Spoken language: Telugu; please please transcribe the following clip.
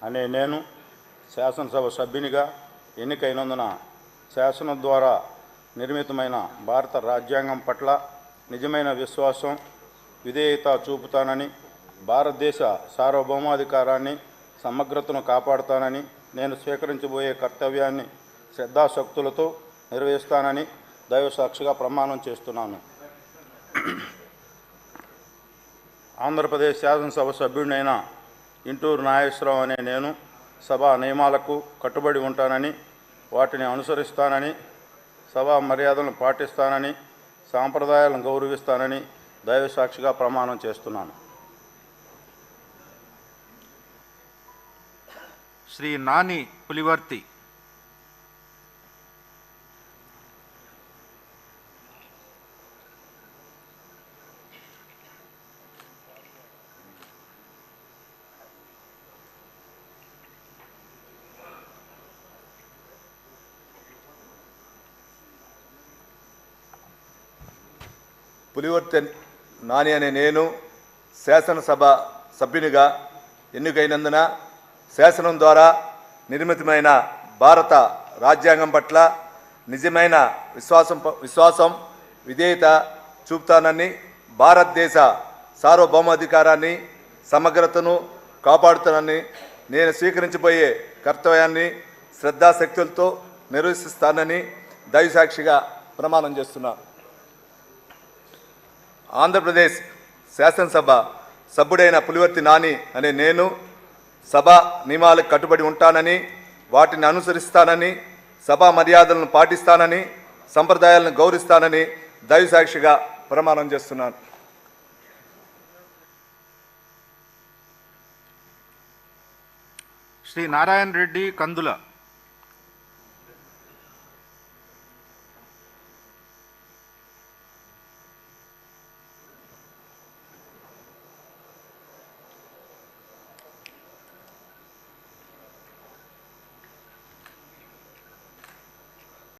అనే నేను శాసనసభ సభ్యునిగా ఎన్నికైనందున శాసనం ద్వారా నిర్మితమైన భారత రాజ్యాంగం పట్ల నిజమైన విశ్వాసం, విధేయత చూపుతానని, భారతదేశ సార్వభౌమాధికారాన్ని, సమగ్రతను కాపాడుతానని, నేను స్వీకరించబోయే కర్తవ్యాన్ని శ్రద్ధాశక్తులతో నిర్వహిస్తానని దైవసాక్షిగా ప్రమాణం చేస్తున్నాను. ఆంధ్రప్రదేశ్ శాసనసభ సభ్యుడినైన ఇంటూరు నాగేశ్వరరావు అనే నేను సభా నియమాలకు కట్టుబడి ఉంటానని, వాటిని అనుసరిస్తానని, సభా మర్యాదలను పాటిస్తానని, సాంప్రదాయాలను గౌరవిస్తానని దైవసాక్షిగా ప్రమాణం చేస్తున్నాను. శ్రీ నాని పులివర్తి. పులివర్తి నాని అనే నేను శాసనసభ సభ్యునిగా ఎన్నికైనందున శాసనం ద్వారా నిర్మితమైన భారత రాజ్యాంగం పట్ల నిజమైన విశ్వాసం, విధేయత చూపుతానని, భారతదేశ సార్వభౌమాధికారాన్ని, సమగ్రతను కాపాడుతానని, నేను స్వీకరించబోయే కర్తవ్యాన్ని శ్రద్ధాశక్తులతో నిర్వహిస్తానని దైవసాక్షిగా ప్రమాణం చేస్తున్నాను. ఆంధ్రప్రదేశ్ శాసనసభ సభ్యుడైన పులివర్తి నాని అనే నేను సభా నియమాలకు కట్టుబడి ఉంటానని, వాటిని అనుసరిస్తానని, సభా మర్యాదలను పాటిస్తానని, సంప్రదాయాలను గౌరవిస్తానని దైవసాక్షిగా ప్రమాణం చేస్తున్నాను. శ్రీ నారాయణ రెడ్డి కందుల.